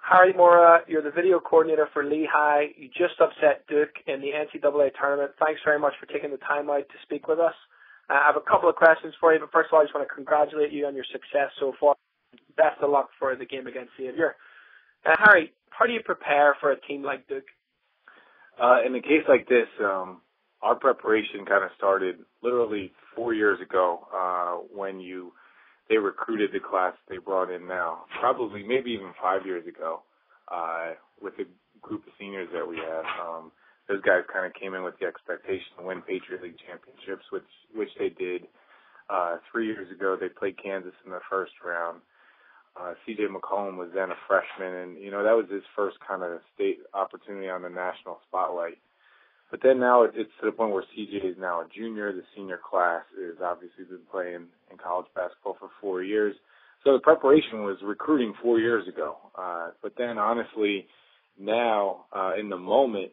Harry Morra, you're the video coordinator for Lehigh. You just upset Duke in the NCAA Tournament. Thanks very much for taking the time out to speak with us. I have a couple of questions for you, but first of all, I just want to congratulate you on your success so far. Best of luck for the game against Xavier. Harry, how do you prepare for a team like Duke? In a case like this, our preparation kind of started literally 4 years ago when they recruited the class they brought in now, probably maybe even 5 years ago with the group of seniors that we have. Those guys kind of came in with the expectation to win Patriot League championships, which they did. 3 years ago, they played Kansas in the first round. C.J. McCollum was then a freshman, and, that was his first kind of state opportunity on the national spotlight. But then now it's to the point where C.J. is now a junior. The senior class is obviously been playing in college basketball for 4 years. So the preparation was recruiting 4 years ago. But then, honestly, now in the moment,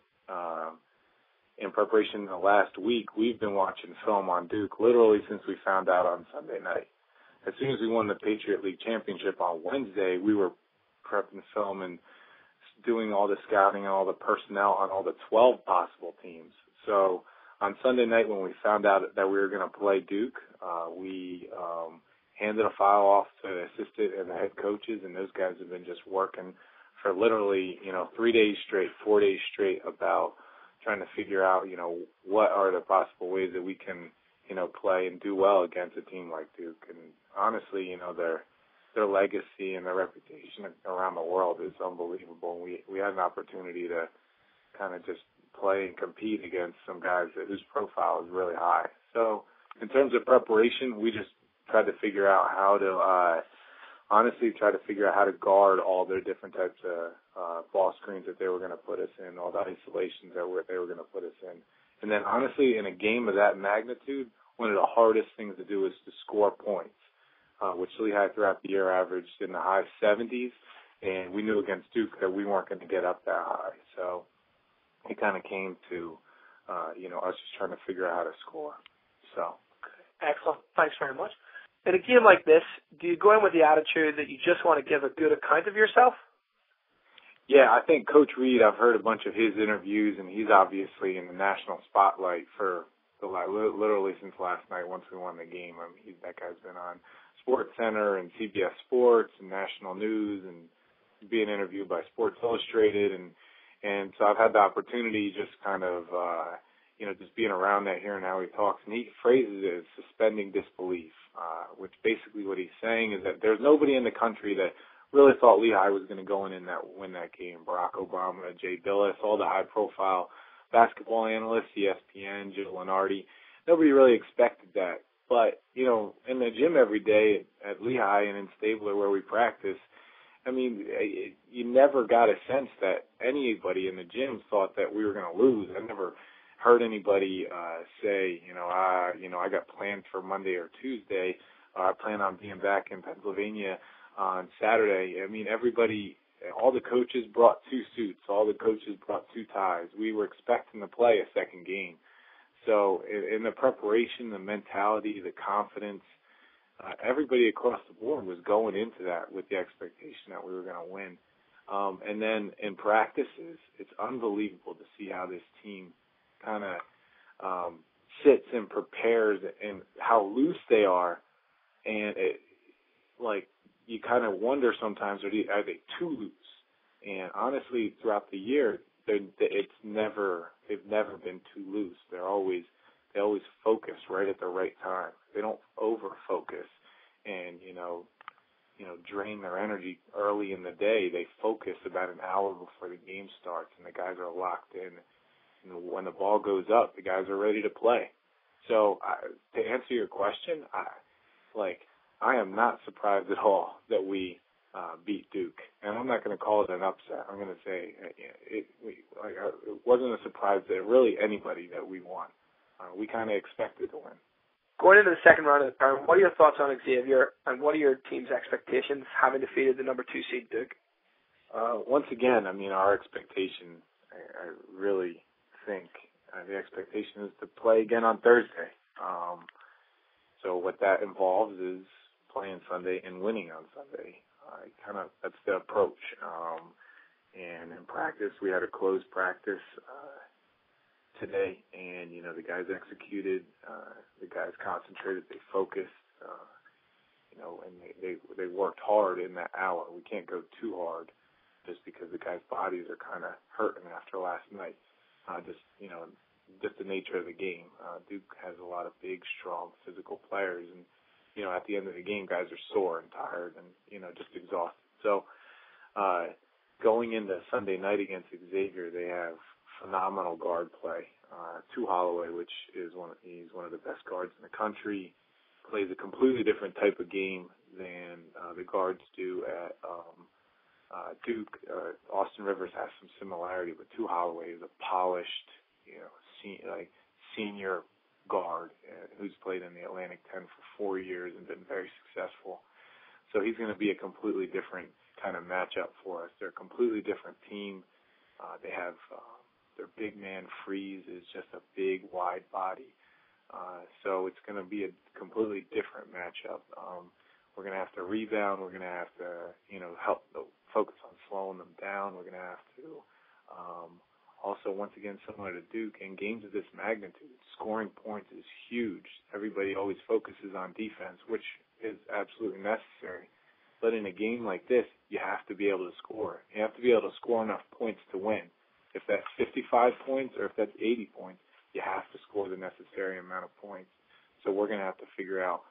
in preparation the last week, we've been watching film on Duke literally since we found out on Sunday night. As soon as we won the Patriot League championship on Wednesday, we were prepping film and doing all the scouting and all the personnel on all the 12 possible teams. So on Sunday night when we found out that we were going to play Duke, we handed a file off to the assistant and the head coaches, and those guys have been just working for literally, 3 days straight, 4 days straight about trying to figure out, what are the possible ways that we can, play and do well against a team like Duke. And honestly, their legacy and their reputation around the world is unbelievable. We had an opportunity to kind of just play and compete against some guys whose profile is really high. So in terms of preparation, we just tried to figure out how to how to guard all their different types of ball screens that they were going to put us in, all the isolations that they were going to put us in. And then honestly, in a game of that magnitude, one of the hardest things to do is to score points, which Lehigh throughout the year averaged in the high 70s, and we knew against Duke that we weren't going to get up that high. So it kind of came to, us just trying to figure out how to score. So. Excellent. Thanks very much. In a game like this, do you go in with the attitude that you just want to give a good account of yourself? Yeah, I think Coach Reed, I've heard a bunch of his interviews, and he's obviously in the national spotlight for literally since last night once we won the game. I mean, that guy's been on Sports Center and CBS Sports and national news and being interviewed by Sports Illustrated. And so I've had the opportunity just kind of, just being around that, hearing how he talks. And he phrases it as suspending disbelief, which basically what he's saying is that there's nobody in the country that really thought Lehigh was going to go in and win that game. Barack Obama, Jay Billis, all the high-profile basketball analysts, ESPN, Joe Lenardi. Nobody really expected that. But, in the gym every day at Lehigh and in Stabler where we practice, I mean, you never got a sense that anybody in the gym thought that we were going to lose. I never heard anybody say, I got plans for Monday or Tuesday. I plan on being back in Pennsylvania on Saturday. I mean, everybody, all the coaches brought 2 suits. All the coaches brought 2 ties. We were expecting to play a second game. So in the preparation, the mentality, the confidence, everybody across the board was going into that with the expectation that we were going to win. And then in practices, it's unbelievable to see how this team kind of sits and prepares and how loose they are. And you kind of wonder sometimes, are they too loose? And honestly, throughout the year, they've never been too loose. They always focus right at the right time. They don't over focus and drain their energy early in the day. They focus about an hour before the game starts, and the guys are locked in. And when the ball goes up, the guys are ready to play. So to answer your question, I am not surprised at all that we beat Duke. And I'm not going to call it an upset. I'm going to say it wasn't a surprise to really anybody that we won. We kind of expected to win. Going into the second round of the tournament, what are your thoughts on Xavier, and what are your team's expectations having defeated the number 2 seed Duke? Once again, I mean, our expectation, I really think the expectation is to play again on Thursday. So what that involves is playing Sunday and winning on Sunday. That's the approach. practice. We had a closed practice today, and, the guys executed. The guys concentrated. They focused, and they worked hard in that hour. We can't go too hard just because the guys' bodies are kind of hurting after last night. Just the nature of the game. Duke has a lot of big, strong, physical players, and, at the end of the game, guys are sore and tired and, just exhausted. So going into Sunday night against Xavier, they have phenomenal guard play. Tu Holloway, which is he's one of the best guards in the country, plays a completely different type of game than the guards do at Duke. Austin Rivers has some similarity, but Tu Holloway is a polished, senior guard who's played in the Atlantic 10 for 4 years and been very successful. So he's going to be a completely different kind of matchup for us. They're a completely different team. They have their big man Freeze is just a big, wide body. So it's going to be a completely different matchup. We're going to have to rebound. We're going to have to, help focus on slowing them down. We're going to have to also, once again, similar to Duke, in games of this magnitude, scoring points is huge. Everybody always focuses on defense, which is absolutely necessary. But in a game like this, you have to be able to score. You have to be able to score enough points to win. If that's 55 points or if that's 80 points, you have to score the necessary amount of points. So we're going to have to figure out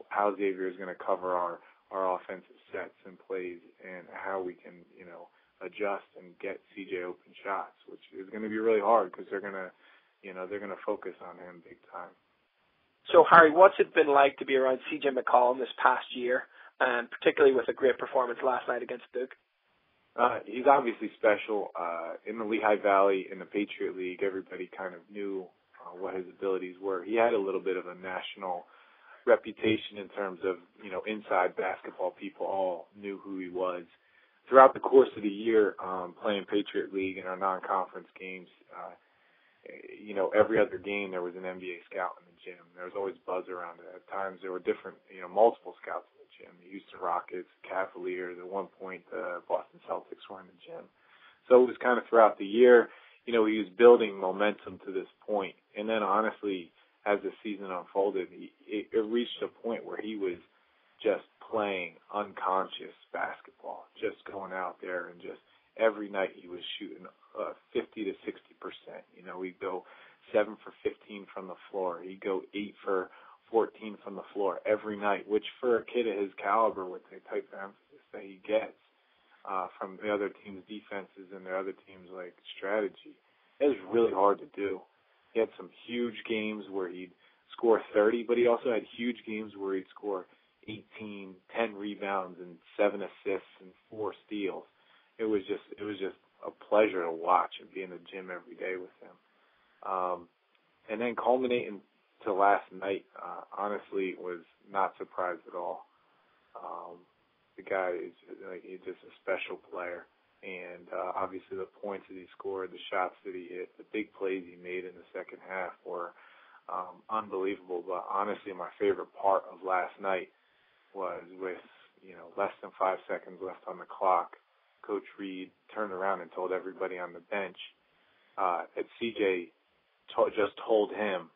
how Xavier is going to cover our offensive sets and plays and how we can, adjust and get CJ open shots, which is going to be really hard because they're going to focus on him big time. So, Harry, what's it been like to be around CJ McCollum this past year, and particularly with a great performance last night against Duke? He's obviously special. In the Lehigh Valley, in the Patriot League, everybody kind of knew what his abilities were. He had a little bit of a national reputation in terms of, inside basketball. People all knew who he was. Throughout the course of the year, playing Patriot League in our non-conference games, every other game there was an NBA scout in the gym. There was always buzz around it. At times there were different, multiple scouts in the gym. The Houston Rockets, Cavaliers, at one point the Boston Celtics were in the gym. So it was kind of throughout the year, he was building momentum to this point. And then honestly, as the season unfolded, it reached a point where he was just playing unconscious basketball, just going out there and just every night he was shooting 50 to 60%. He'd go 7 for 15 from the floor. He'd go 8 for 14 from the floor every night, which for a kid of his caliber with the type of emphasis that he gets from the other team's defenses and their other team's strategy, it was really hard to do. He had some huge games where he'd score 30, but he also had huge games where he'd score 18, 10 rebounds and 7 assists and 4 steals. It was just a pleasure to watch and be in the gym every day with him. And then culminating to last night, honestly, was not surprised at all. The guy is he's just a special player. And obviously the points that he scored, the shots that he hit, the big plays he made in the second half were unbelievable. But honestly, my favorite part of last night was with, less than 5 seconds left on the clock, Coach Reed turned around and told everybody on the bench that CJ just told him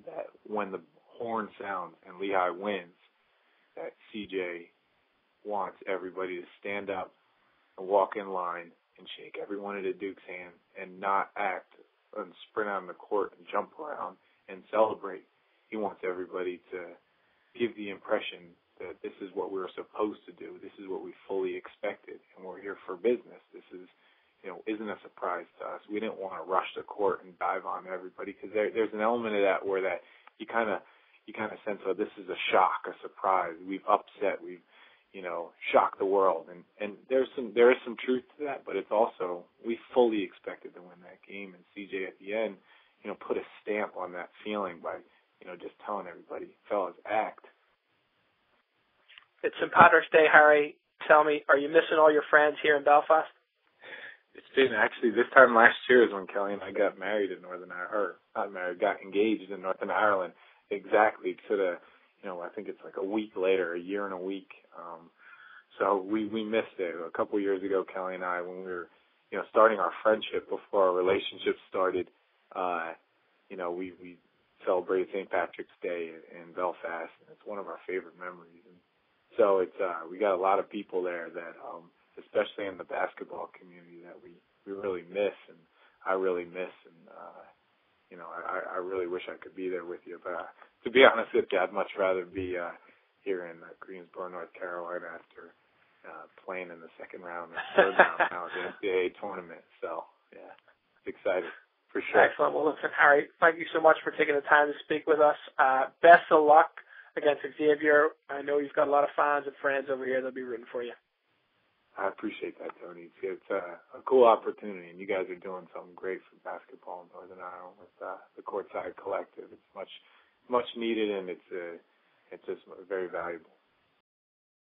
that when the horn sounds and Lehigh wins, that CJ wants everybody to stand up and walk in line and shake every one of the Duke's hand and not act and sprint on the court and jump around and celebrate. He wants everybody to give the impression that this is what we're supposed to do. This is what we fully expected, and we're here for business. This is, isn't a surprise to us. We didn't want to rush the court and dive on everybody because there's an element of that where that you kind of sense, oh, this is a shock, a surprise. We've upset. We've shocked the world, and there is some truth to that. But it's also we fully expected to win that game, and CJ at the end, put a stamp on that feeling by just telling everybody, fellas, act. It's St. Patrick's Day, Harry. Tell me, are you missing all your friends here in Belfast? It's been actually this time last year is when Kelly and I got married in got engaged in Northern Ireland. Exactly to the, I think it's like a week later, a year and a week. So we missed it. A couple of years ago, Kelly and I, when we were starting our friendship before our relationship started, we celebrated St. Patrick's Day in Belfast, and it's one of our favorite memories. And so we got a lot of people there that, especially in the basketball community, that we really miss, and I really miss, and I really wish I could be there with you. But to be honest with you, I'd much rather be here in Greensboro, North Carolina, after playing in the second round and third round now at the NCAA Tournament. So, yeah, it's exciting, for sure. Excellent. Well, listen, Harry, thank you so much for taking the time to speak with us. Best of luck against Xavier. I know you've got a lot of fans and friends over here that'll be rooting for you. I appreciate that, Tony. It's a cool opportunity, and you guys are doing something great for basketball in Northern Ireland with the Courtside Collective. It's much needed, and it's just very valuable.